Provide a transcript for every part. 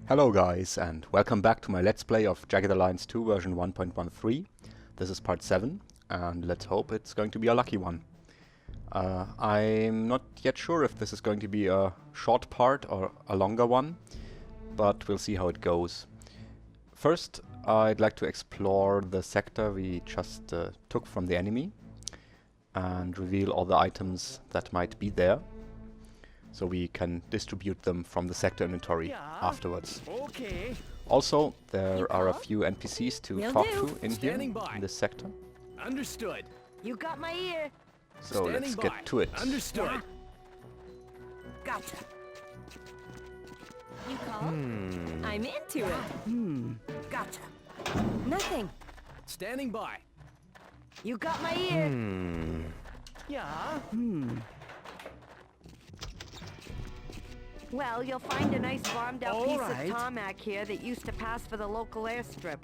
Hello guys, and welcome back to my Let's Play of Jagged Alliance 2 version 1.13. This is part 7, and let's hope it's going to be a lucky one. I'm not yet sure if this is going to be a short part or a longer one, but we'll see how it goes. First, I'd like to explore the sector we just took from the enemy and reveal all the items that might be there, so we can distribute them from the sector inventory afterwards. Okay. Also, there are a few NPCs to talk to in here, Standing by. in this sector. Understood. You got my ear. So let's Standing by. get to it. Understood. Gotcha. You call? I'm into it. Gotcha. Nothing. Standing by. You got my ear. Yeah. Well, you'll find a nice bombed-out All piece right. of tarmac here that used to pass for the local airstrip.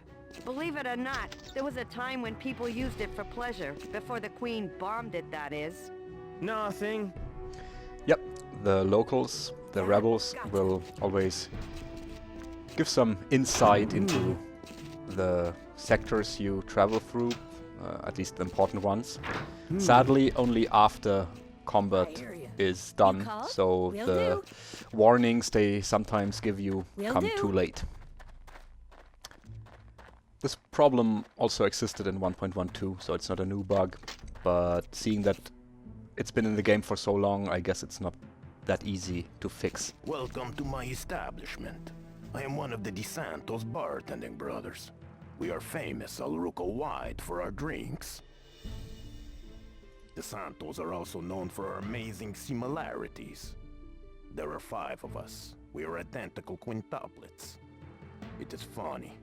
Believe it or not, there was a time when people used it for pleasure, before the Queen bombed it, that is. Nothing. Yep, the locals, the rebels, will always give some insight into the sectors you travel through, at least the important ones. Sadly, only after combat is done, call? so Will the do. warnings they sometimes give you Will come do. too late. This problem also existed in 1.12, so it's not a new bug, but seeing that it's been in the game for so long, I guess it's not that easy to fix. Welcome to my establishment. I am one of the DeSantos bartending brothers. We are famous all Ruco-wide for our drinks. The Santos are also known for our amazing similarities. There are 5 of us. We are identical quintuplets. It is funny.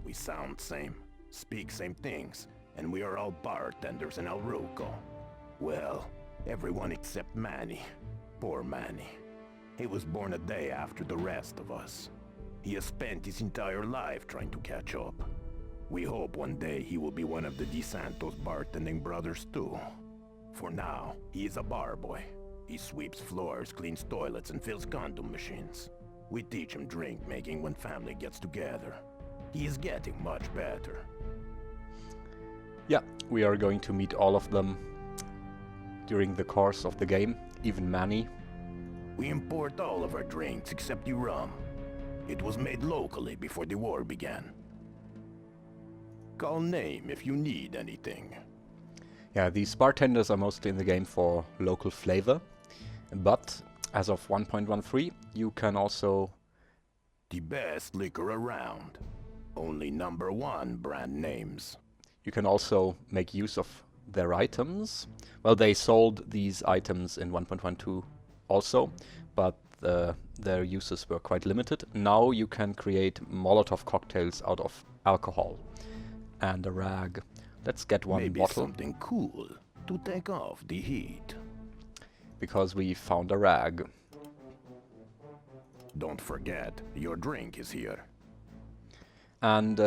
We sound same, speak same things, and we are all bartenders in El Ruco. Well, everyone except Manny. Poor Manny. He was born a day after the rest of us. He has spent his entire life trying to catch up. We hope one day he will be one of the DeSantos bartending brothers too. For now, he is a bar boy. He sweeps floors, cleans toilets, and fills condom machines. We teach him drink making when family gets together. He is getting much better. Yeah, we are going to meet all of them during the course of the game, even Manny. We import all of our drinks except the rum. It was made locally before the war began. Call name if you need anything. Yeah, these bartenders are mostly in the game for local flavor, but as of 1.13, you can also... The best liquor around. Only #1 brand names. You can also make use of their items. Well, they sold these items in 1.12 also, but their uses were quite limited. Now you can create Molotov cocktails out of alcohol and a rag. Let's get one Maybe bottle, something cool to take off the heat. because we found a rag. Don't forget, your drink is here. And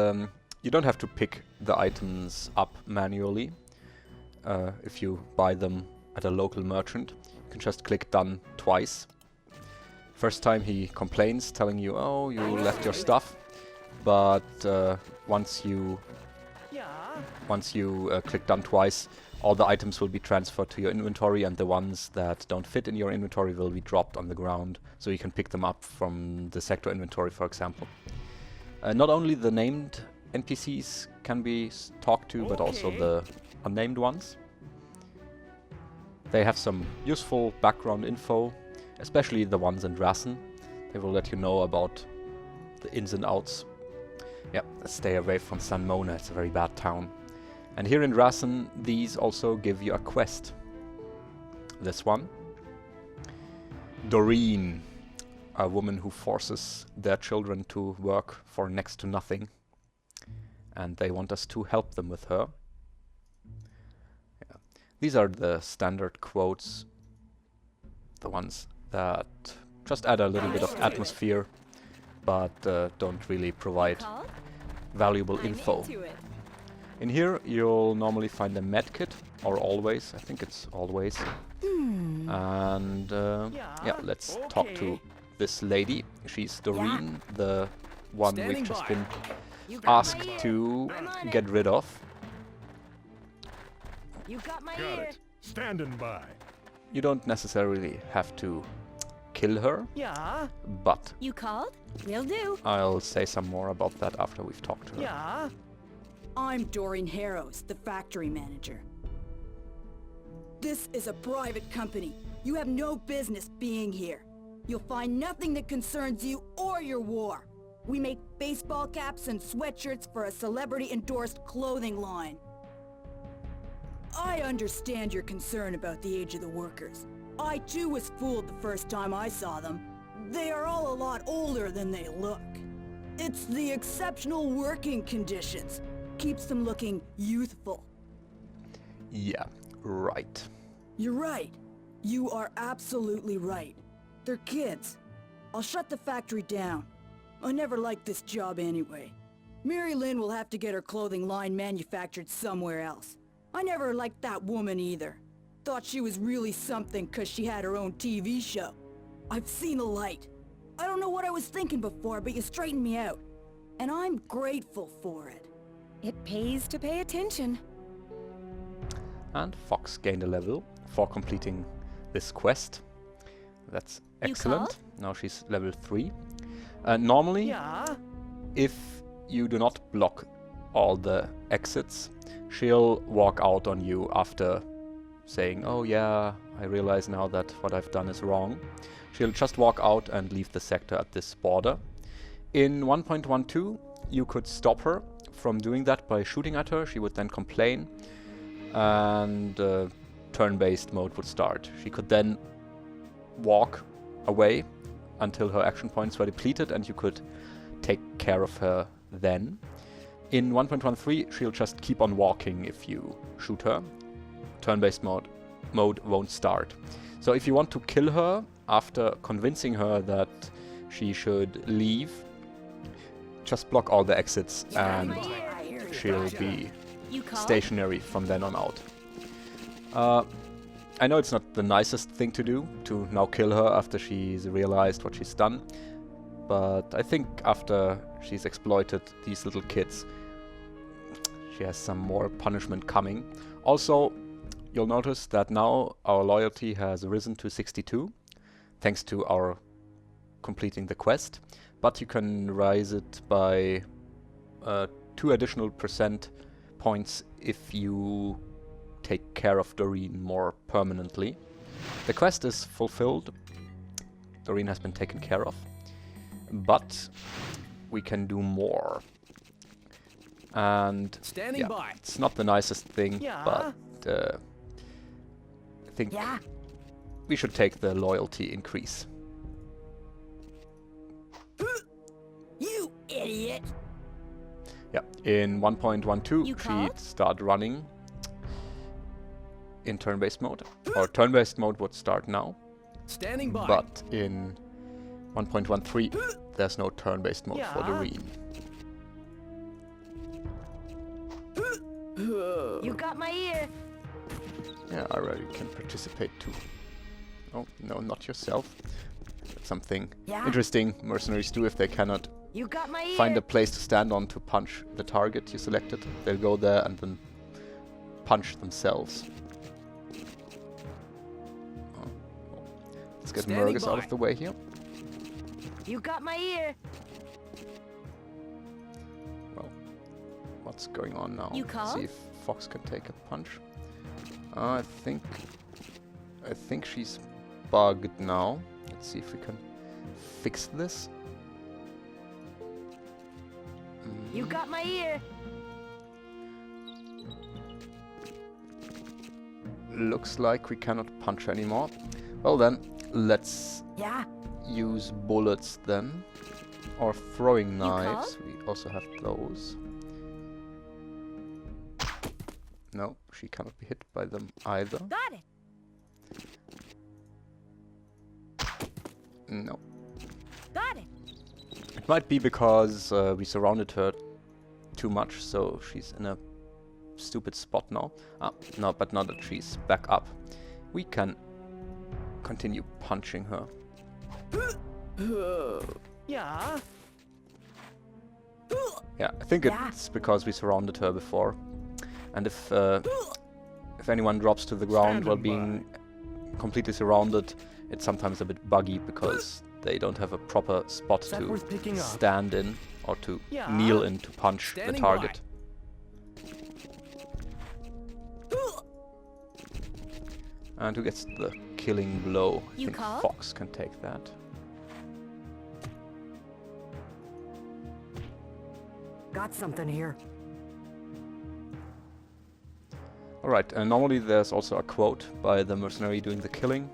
you don't have to pick the items up manually. If you buy them at a local merchant, you can just click done twice. First time he complains, telling you, oh, you left your stuff, but once you click done twice, all the items will be transferred to your inventory, and the ones that don't fit in your inventory will be dropped on the ground, so you can pick them up from the sector inventory, for example. Not only the named NPCs can be talked to, but also the unnamed ones. They have some useful background info, especially the ones in Drassen. They will let you know about the ins and outs. Yeah, stay away from San Mona, it's a very bad town. And here in Drassen, these also give you a quest. This one. Doreen, a woman who forces their children to work for next to nothing. And they want us to help them with her. Yeah. These are the standard quotes. The ones that just add a little bit of atmosphere, but don't really provide valuable info. In here, you'll normally find a medkit, or always. I think it's always. And yeah, let's talk to this lady. She's Doreen, the one Standing we've just by. been You got my asked ear. to I'm on get it. rid of. You got my Got ear. it. Standing by. You don't necessarily have to kill her, Yeah. but You called? Will do. I'll say some more about that after we've talked to her. Yeah. I'm Doreen Harrows, the factory manager. This is a private company. You have no business being here. You'll find nothing that concerns you or your war. We make baseball caps and sweatshirts for a celebrity-endorsed clothing line. I understand your concern about the age of the workers. I too was fooled the first time I saw them. They are all a lot older than they look. It's the exceptional working conditions. Keeps them looking youthful. Yeah, right. You're right. You are absolutely right. They're kids. I'll shut the factory down. I never liked this job anyway. Mary Lynn will have to get her clothing line manufactured somewhere else. I never liked that woman either. Thought she was really something 'cause she had her own TV show. I've seen the light. I don't know what I was thinking before, but you straightened me out. And I'm grateful for it. It pays to pay attention. And Fox gained a level for completing this quest. That's You excellent. called? Now she's level 3. Normally, Yeah. if you do not block all the exits, she'll walk out on you after saying, oh yeah, I realize now that what I've done is wrong. She'll just walk out and leave the sector at this border. In 1.12, you could stop her from doing that by shooting at her. She would then complain, and turn-based mode would start. She could then walk away until her action points were depleted, and you could take care of her then. In 1.13, she'll just keep on walking if you shoot her. Turn-based mode won't start. So if you want to kill her after convincing her that she should leave, just block all the exits and I hear you. she'll be You called? stationary from then on out. I know it's not the nicest thing to do, to now kill her after she's realized what she's done, but I think after she's exploited these little kids, she has some more punishment coming. Also, you'll notice that now our loyalty has risen to 62, thanks to our completing the quest, but you can rise it by 2 additional percent points if you take care of Doreen more permanently. The quest is fulfilled. Doreen has been taken care of, but we can do more. And Standing yeah, by. it's not the nicest thing, Yeah. but I think Yeah. we should take the loyalty increase. You idiot! Yeah, in 1.12 You she'd called? start running in turn-based mode, or turn-based mode would start now, Standing by. but in 1.13 there's no turn-based mode for Yeah. Doreen. You got my ear. Yeah, I already can participate too. Oh, no, not yourself. That's something Yeah. interesting mercenaries do if they cannot You got my ear. find a place to stand on to punch the target you selected. They'll go there and then punch themselves. Oh. Let's get Standing Murgus out by. of the way here. You got my ear. Well, what's going on now? You Let's called? see if Fox can take a punch. I think she's bugged now. Let's see if we can fix this. You got my ear. Looks like we cannot punch anymore. Well then, let's Yeah. use bullets then. Or throwing knives. called? We also have those. No, she cannot be hit by them either. Got it. No. Got it. It might be because we surrounded her too much, so she's in a stupid spot now. Ah, no, but now that she's back up, we can continue punching her. Yeah. Yeah, I think Yeah. it's because we surrounded her before. And if anyone drops to the ground while being completely surrounded, it's sometimes a bit buggy because they don't have a proper spot Is that to worth picking up? stand in or to Yeah. kneel in to punch the Standing target. And who gets the killing blow? I You think called? Fox can take that. Got something here. Alright, normally there's also a quote by the mercenary doing the killing.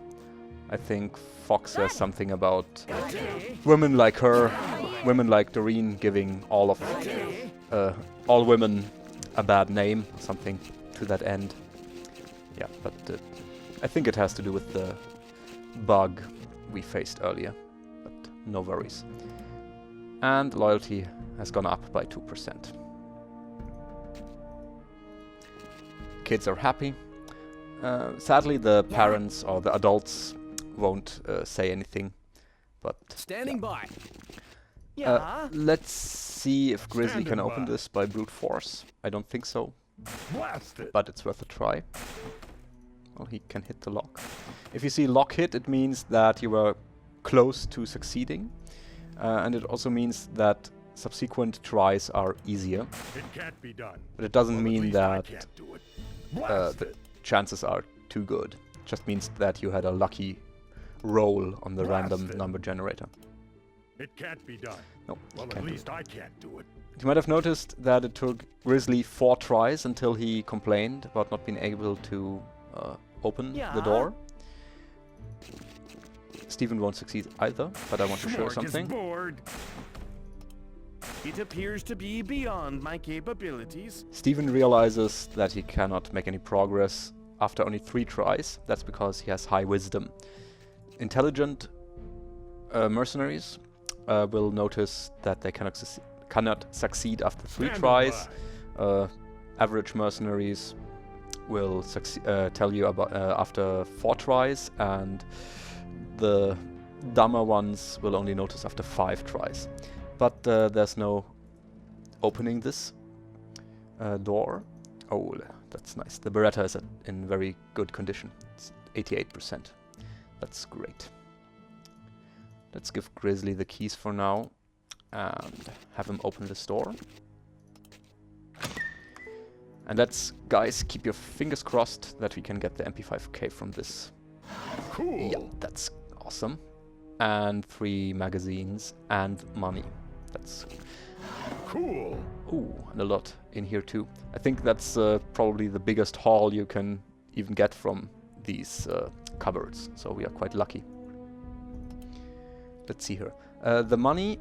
I think Fox says something about women like her, women like Doreen giving all women a bad name, something to that end. Yeah, but I think it has to do with the bug we faced earlier, but no worries. And loyalty has gone up by 2%. Kids are happy. Sadly, the parents or the adults won't say anything, but Standing by. yeah. Yeah. Let's see if Grizzly can Standing open by. this by brute force. I don't think so, Blast it! but it's worth a try. Well, he can hit the lock. If you see lock hit, it means that you were close to succeeding, and it also means that subsequent tries are easier, It can't be done. but it doesn't Well, at mean least I that can't do it. Blast the it! chances are too good. It just means that you had a lucky roll on the Blast random it. number generator. It can't be done. No, Well, you at can't do least I can't do it. it. You might have noticed that it took Grizzly 4 tries until he complained about not being able to open the Yeah. door. Steven won't succeed either, but I want to show you Schmorg is something. bored. It appears to be beyond my capabilities. Steven realizes that he cannot make any progress after only 3 tries. That's because he has high wisdom. Intelligent mercenaries will notice that they cannot succeed after 3 Standing tries. by. Average mercenaries will tell you about after 4 tries, and the dumber ones will only notice after 5 tries. But there's no opening this door. Oh, that's nice. The Beretta is in very good condition. It's 88%. That's great. Let's give Grizzly the keys for now and have him open this door. And let's, guys, keep your fingers crossed that we can get the MP5K from this. Cool. Yeah, that's awesome. And 3 magazines and money. That's Cool. ooh, and a lot in here too. I think that's probably the biggest haul you can even get from these cupboards. So we are quite lucky. Let's see here. The money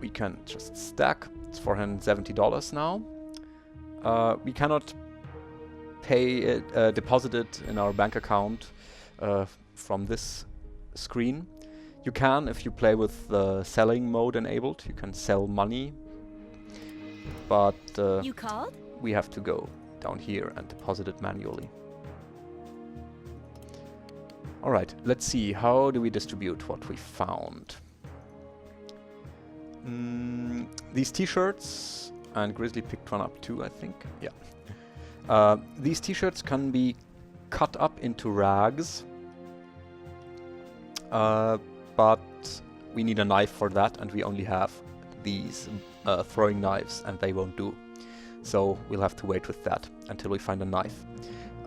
we can just stack. It's $470 now. We cannot pay it, deposit it in our bank account from this screen. You can if you play with the selling mode enabled. You can sell money, but You called? we have to go down here and deposit it manually. Alright, let's see. How do we distribute what we found? These t-shirts, and Grizzly picked one up too, I think. Yeah. These t-shirts can be cut up into rags, but we need a knife for that, and we only have these throwing knives, and they won't do. So we'll have to wait with that until we find a knife.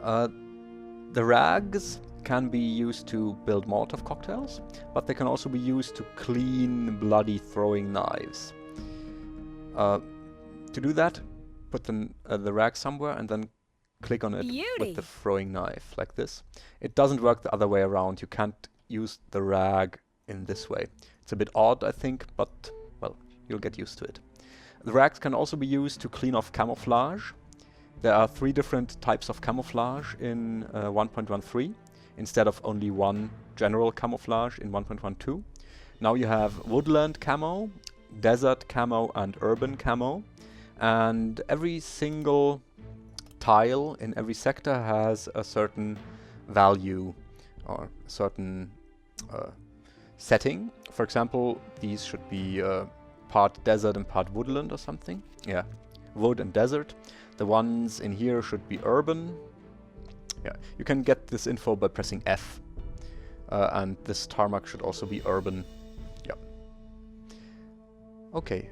The rags can be used to build Molotov cocktails, but they can also be used to clean bloody throwing knives. To do that, put the rag somewhere and then click on it Beauty. with the throwing knife, like this. It doesn't work the other way around. You can't use the rag in this way. It's a bit odd, I think, but, well, you'll get used to it. The rags can also be used to clean off camouflage. There are 3 different types of camouflage in 1.13, instead of only one general camouflage in 1.12. Now you have Woodland Camo, Desert Camo, and Urban Camo. And every single tile in every sector has a certain value or a certain setting. For example, these should be part desert and part woodland or something. Yeah, wood and desert. The ones in here should be urban. Yeah, you can get this info by pressing F. And this tarmac should also be urban. Yeah. Okay,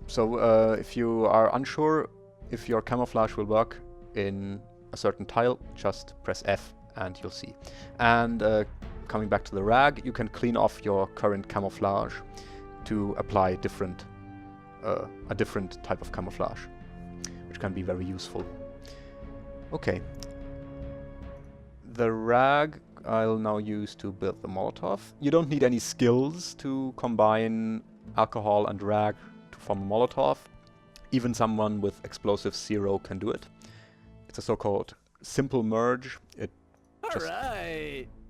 so if you are unsure if your camouflage will work in a certain tile, just press F and you'll see. And coming back to the rag, you can clean off your current camouflage to apply a different type of camouflage, which can be very useful. Okay. The rag I'll now use to build the Molotov. You don't need any skills to combine alcohol and rag to form a Molotov. Even someone with explosive 0 can do it. It's a so-called simple merge. It just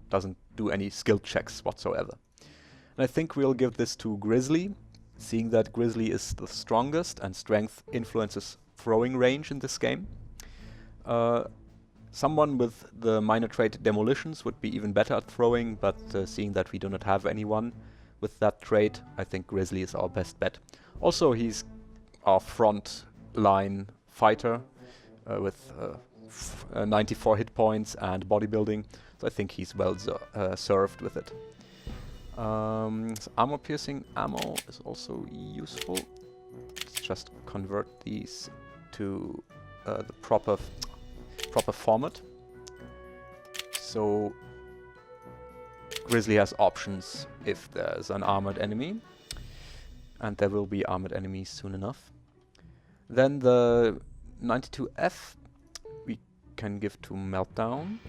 doesn't do any skill checks whatsoever. And I think we'll give this to Grizzly, seeing that Grizzly is the strongest and strength influences throwing range in this game. Someone with the minor trait Demolitions would be even better at throwing, but seeing that we do not have anyone with that trait, I think Grizzly is our best bet. Also, he's our front line fighter with 94 hit points and bodybuilding, so I think he's well served with it. So armor piercing ammo is also useful. Let's just convert these to the proper format. So Grizzly has options if there's an armored enemy, and there will be armored enemies soon enough. Then the 92F we can give to Meltdown.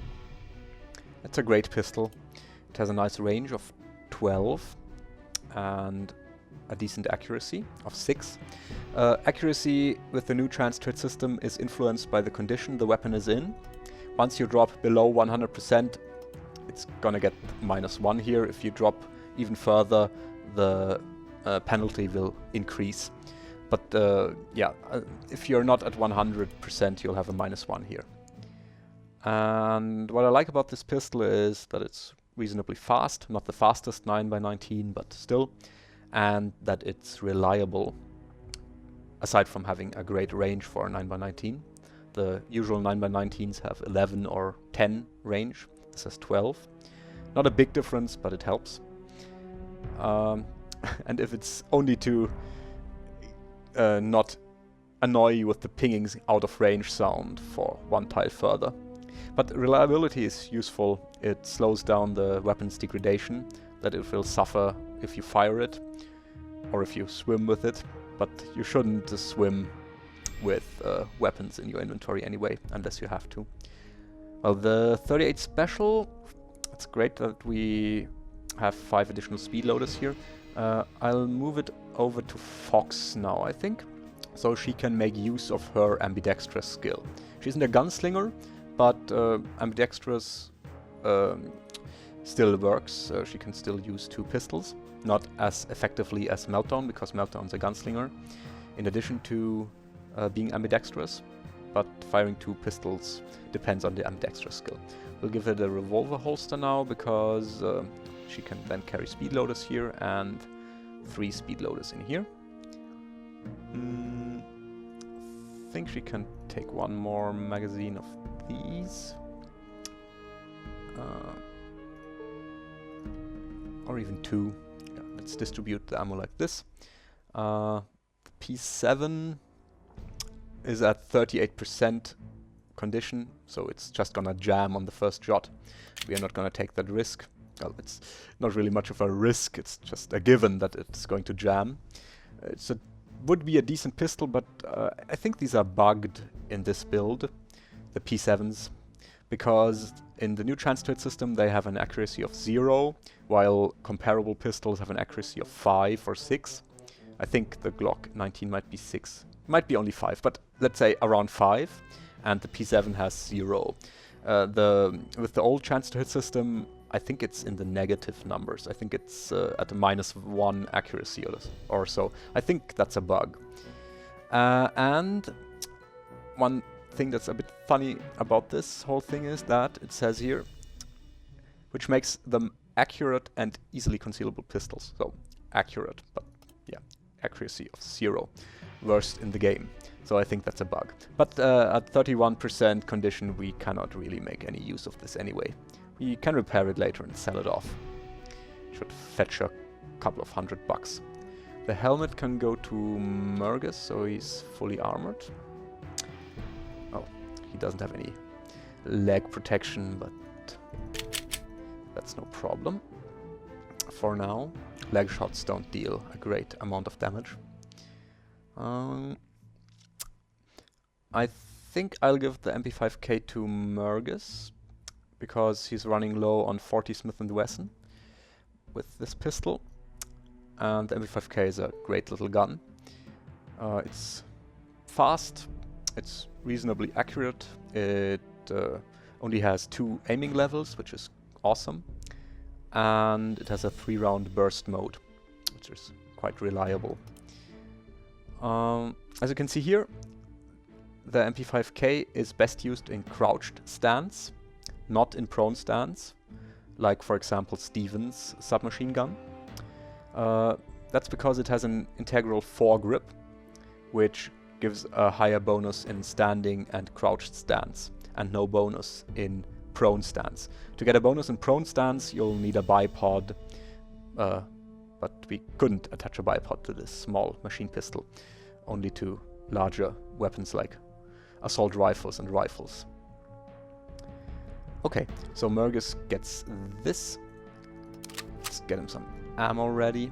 It's a great pistol. It has a nice range of 12 and a decent accuracy of 6. Accuracy with the new trans-trait system is influenced by the condition the weapon is in. Once you drop below 100%, it's gonna get -1 here. If you drop even further, the penalty will increase. But if you're not at 100%, you'll have a -1 here. And what I like about this pistol is that it's reasonably fast. Not the fastest 9x19, but still. And that it's reliable, aside from having a great range for a 9x19. The usual 9x19s have 11 or 10 range. This has 12. Not a big difference, but it helps. And if it's only to not annoy you with the pinging out of range sound for one tile further. But reliability is useful. It slows down the weapon's degradation, that it will suffer if you fire it or if you swim with it. But you shouldn't swim with weapons in your inventory anyway, unless you have to. Well, the 38 Special, it's great that we have 5 additional speed loaders here. I'll move it over to Fox now, I think, so she can make use of her ambidextrous skill. She isn't a gunslinger, but ambidextrous still works. She can still use 2 pistols, not as effectively as Meltdown, because Meltdown's a gunslinger, in addition to being ambidextrous, but firing 2 pistols depends on the ambidextrous skill. We'll give her the revolver holster now, because she can then carry speed loaders here and 3 speed loaders in here. I think she can take 1 more magazine of these. Or even 2. Yeah, let's distribute the ammo like this. P7 is at 38% condition, so it's just gonna jam on the first shot. We are not gonna take that risk. Well, it's not really much of a risk, it's just a given that it's going to jam. Would be a decent pistol, but I think these are bugged in this build, the P7s, because in the new trans-trait system they have an accuracy of 0, while comparable pistols have an accuracy of 5 or 6. I think the Glock 19 might be 6. Might be only 5, but let's say around 5, and the P7 has 0. With the old trans-trait system, I think it's in the negative numbers. I think it's at a -1 accuracy or so. I think that's a bug. And one thing that's a bit funny about this whole thing is that it says here, which makes the accurate and easily concealable pistols. So accurate, but yeah, accuracy of 0. Worst in the game. So I think that's a bug. But at 31% condition, we cannot really make any use of this anyway. We can repair it later and sell it off. Should fetch a couple of $100. The helmet can go to Mergus, so he's fully armored. Oh, he doesn't have any leg protection, but that's no problem. For now, leg shots don't deal a great amount of damage. I think I'll give the MP5K to Mergus, because he's running low on 40 Smith & Wesson with this pistol. And the MP5K is a great little gun. It's fast, it's reasonably accurate, it only has 2 aiming levels, which is awesome, and it has a 3-round burst mode, which is quite reliable. As you can see here, the MP5K is best used in crouched stance, not in prone stance, like for example Steven's submachine gun. That's because it has an integral foregrip, which gives a higher bonus in standing and crouched stance, and no bonus in prone stance. To get a bonus in prone stance, you'll need a bipod, but we couldn't attach a bipod to this small machine pistol, only to larger weapons like assault rifles and rifles. Okay, so Mergus gets this. Let's get him some ammo ready.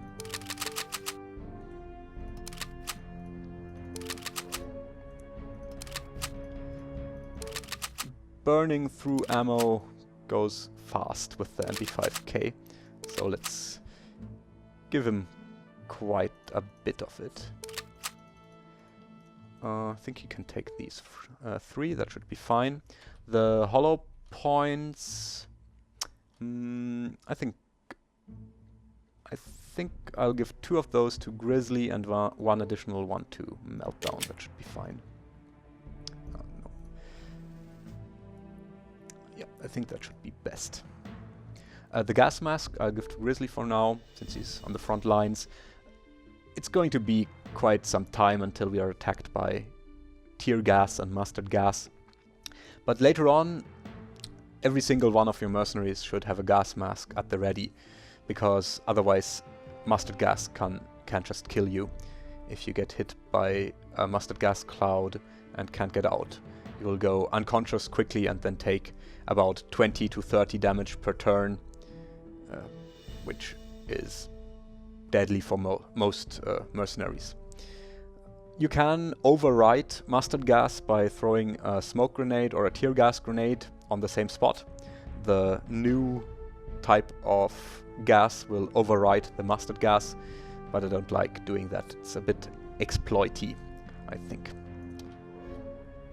Burning through ammo goes fast with the MP5K, so let's give him quite a bit of it. I think he can take these 3, that should be fine. The hollow points, I think I'll give 2 of those to Grizzly and 1 additional one to Meltdown. That should be fine. No. Yeah, I think that should be best. The gas mask I'll give to Grizzly for now, since he's on the front lines. It's going to be quite some time until we are attacked by tear gas and mustard gas. But later on, every single one of your mercenaries should have a gas mask at the ready, because otherwise mustard gas can just kill you. If you get hit by a mustard gas cloud and can't get out, you will go unconscious quickly and then take about 20 to 30 damage per turn, which is deadly for most mercenaries. You can overwrite mustard gas by throwing a smoke grenade or a tear gas grenade on the same spot. The new type of gas will overwrite the mustard gas, but I don't like doing that. It's a bit exploity, I think.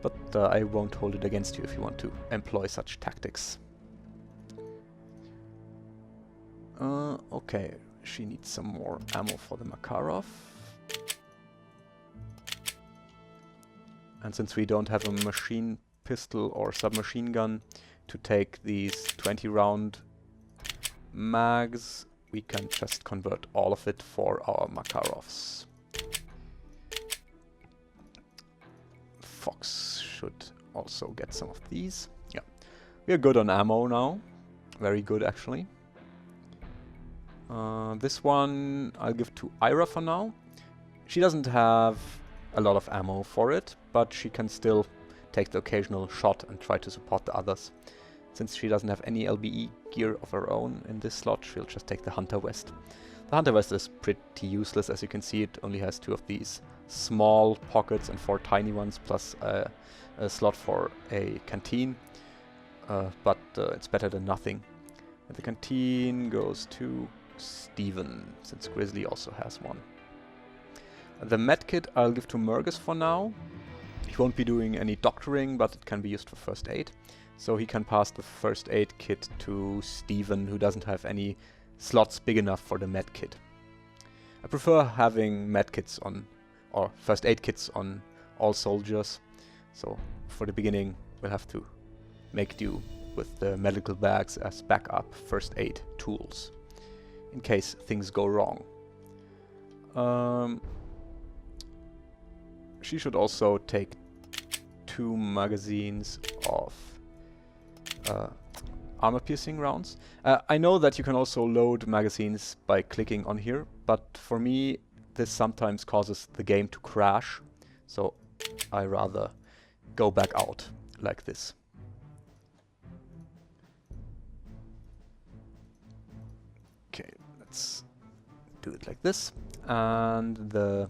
But I won't hold it against you if you want to employ such tactics. Okay, she needs some more ammo for the Makarov. And since we don't have a machine pistol or submachine gun to take these 20-round mags, we can just convert all of it for our Makarovs. Fox should also get some of these. Yeah, we are good on ammo now. Very good, actually. This one I'll give to Ira for now. She doesn't have a lot of ammo for it, but she can still take the occasional shot and try to support the others. Since she doesn't have any LBE gear of her own in this slot, she'll just take the Hunter Vest. The Hunter Vest is pretty useless, as you can see. It only has 2 of these small pockets and 4 tiny ones, plus a slot for a canteen. But it's better than nothing. And the canteen goes to Steven, since Grizzly also has one. The medkit I'll give to Mergus for now. He won't be doing any doctoring, but it can be used for first aid. So he can pass the first aid kit to Steven, who doesn't have any slots big enough for the medkit. I prefer having medkits on, or first aid kits on all soldiers. So for the beginning, we'll have to make do with the medical bags as backup first aid tools in case things go wrong. She should also take 2 magazines of armor-piercing rounds. I know that you can also load magazines by clicking on here, but for me this sometimes causes the game to crash, so I rather go back out like this. Okay, let's do it like this, and the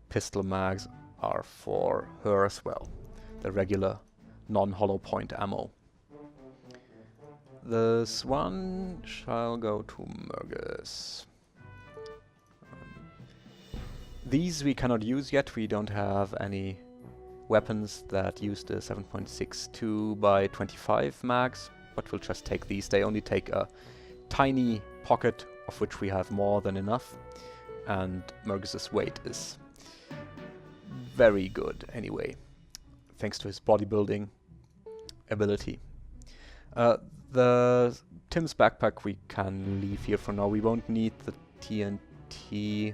pistol mags are for her as well, the regular non-hollow point ammo. This one shall go to Mergus. These we cannot use yet, we don't have any weapons that use the 7.62 by 25 mags, but we'll just take these. They only take a tiny pocket, of which we have more than enough, and Mergus's weight is very good anyway, thanks to his bodybuilding ability. The Tim's backpack we can leave here for now. We won't need the TNT.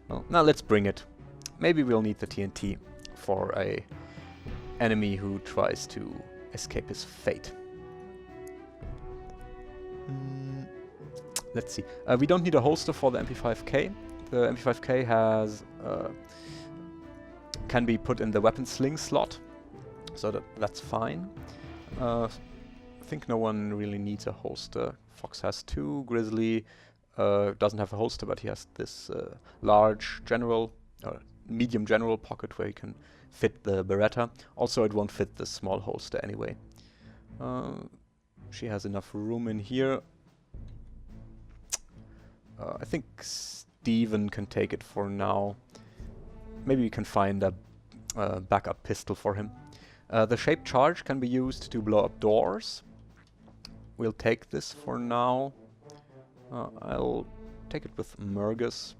Well, now let's bring it. Maybe we'll need the TNT for a enemy who tries to escape his fate. Let's see. We don't need a holster for the MP5K. The MP5K has can be put in the weapon sling slot, so that's fine. I think no one really needs a holster. Fox has 2. Grizzly doesn't have a holster, but he has this large general, medium general pocket where he can fit the Beretta. Also, it won't fit the small holster anyway. She has enough room in here. I think Steven can take it for now. Maybe we can find a backup pistol for him. The shaped charge can be used to blow up doors. We'll take this for now. I'll take it with Mergus.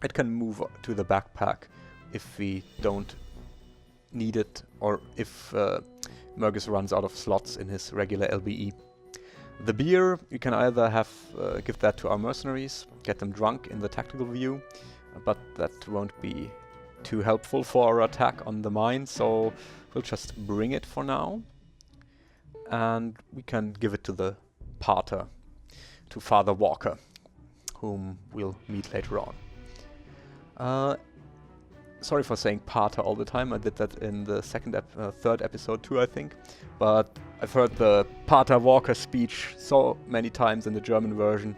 It can move to the backpack if we don't need it, or if Mergus runs out of slots in his regular LBE. The beer, you can either have give that to our mercenaries, get them drunk in the tactical view, but that won't be too helpful for our attack on the mine, so we'll just bring it for now. And we can give it to the Pater, to Father Walker, whom we'll meet later on. Sorry for saying Pater all the time. I did that in the third episode too, I think. But I've heard the Pater Walker speech so many times in the German version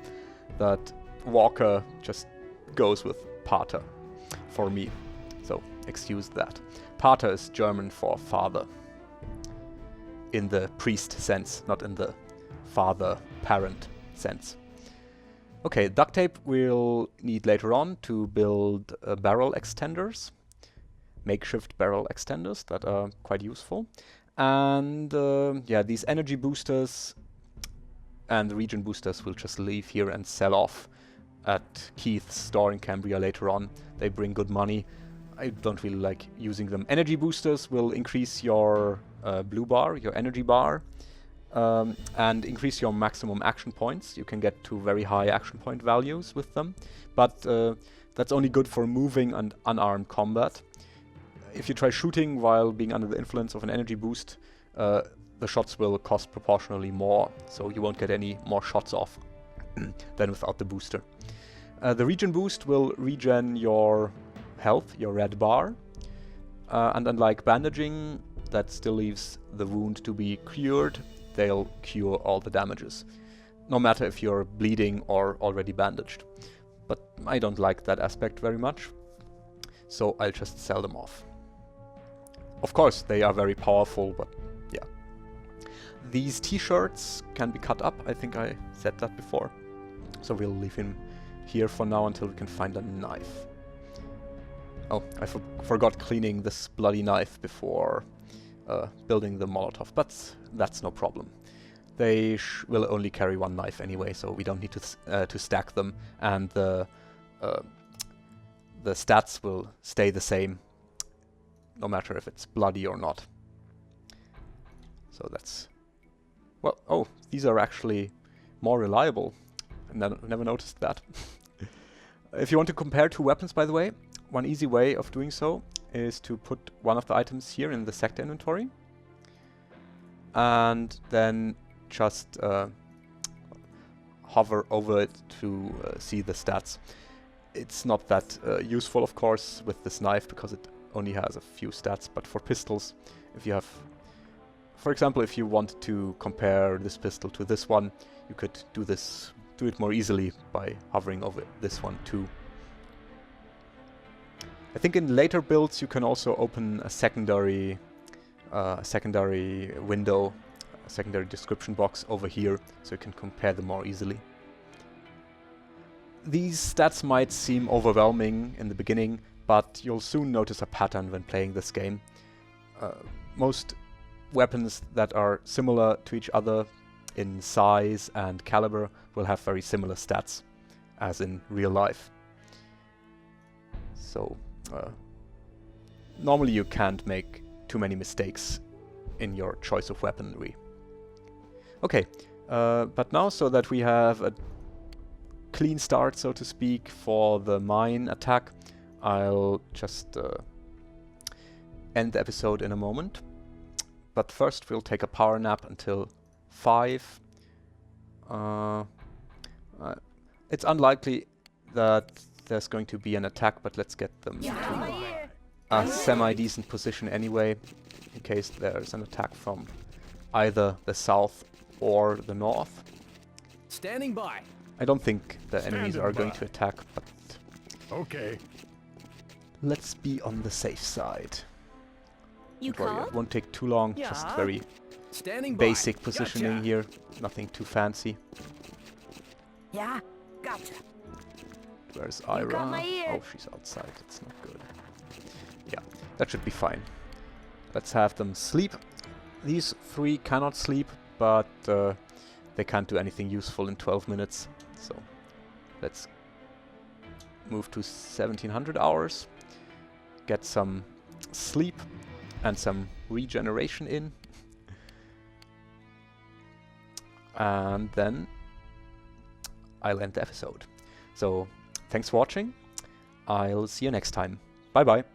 that Walker just goes with Pater for me. So excuse that. Pater is German for father, in the priest sense, not in the father-parent sense. Okay, duct tape we'll need later on to build barrel extenders, makeshift barrel extenders that are quite useful. And yeah, these energy boosters and the regen boosters we'll just leave here and sell off at Keith's store in Cambria later on. They bring good money. I don't really like using them. Energy boosters will increase your blue bar, your energy bar, and increase your maximum action points. You can get to very high action point values with them, but that's only good for moving and unarmed combat. If you try shooting while being under the influence of an energy boost, the shots will cost proportionally more, so you won't get any more shots off than without the booster. The regen boost will regen your health, your red bar, and unlike bandaging, that still leaves the wound to be cured. They'll cure all the damages, no matter if you're bleeding or already bandaged. But I don't like that aspect very much, so I'll just sell them off. Of course, they are very powerful, but yeah. These t-shirts can be cut up, I think I said that before. So we'll leave him here for now until we can find a knife. Oh, I forgot cleaning this bloody knife before building the Molotov, but that's no problem. They will only carry one knife anyway, so we don't need to stack them, and the stats will stay the same, no matter if it's bloody or not. So that's... Well, oh, these are actually more reliable. I never noticed that. If you want to compare two weapons, by the way, one easy way of doing so is to put one of the items here in the sector inventory. And then just hover over it to see the stats. It's not that useful, of course, with this knife, because it only has a few stats, but for pistols, if you have... For example, if you want to compare this pistol to this one, you could do it more easily by hovering over this one too. I think in later builds you can also open a secondary window, a secondary description box over here, so you can compare them more easily. These stats might seem overwhelming in the beginning, but you'll soon notice a pattern when playing this game. Most weapons that are similar to each other in size and caliber will have very similar stats as in real life. So normally you can't make too many mistakes in your choice of weaponry. Okay, but now, so that we have a clean start, so to speak, for the mine attack, I'll just end the episode in a moment. But first we'll take a power nap until 5. It's unlikely that there's going to be an attack, but let's get them to a semi-decent position anyway, in case there's an attack from either the south or the north. Standing by. I don't think the enemies are going to attack, but Okay. let's be on the safe side. You Don't worry, it called? won't take too long, just Yeah. very Standing by. basic positioning Gotcha. here, nothing too fancy. Yeah, gotcha. Where's got Ira? my ear. Oh, she's outside, that's not good. Yeah, that should be fine. Let's have them sleep. These 3 cannot sleep, but they can't do anything useful in 12 minutes. So let's move to 1700 hours, get some sleep and some regeneration in, and then I'll end the episode. So thanks for watching. I'll see you next time. Bye bye.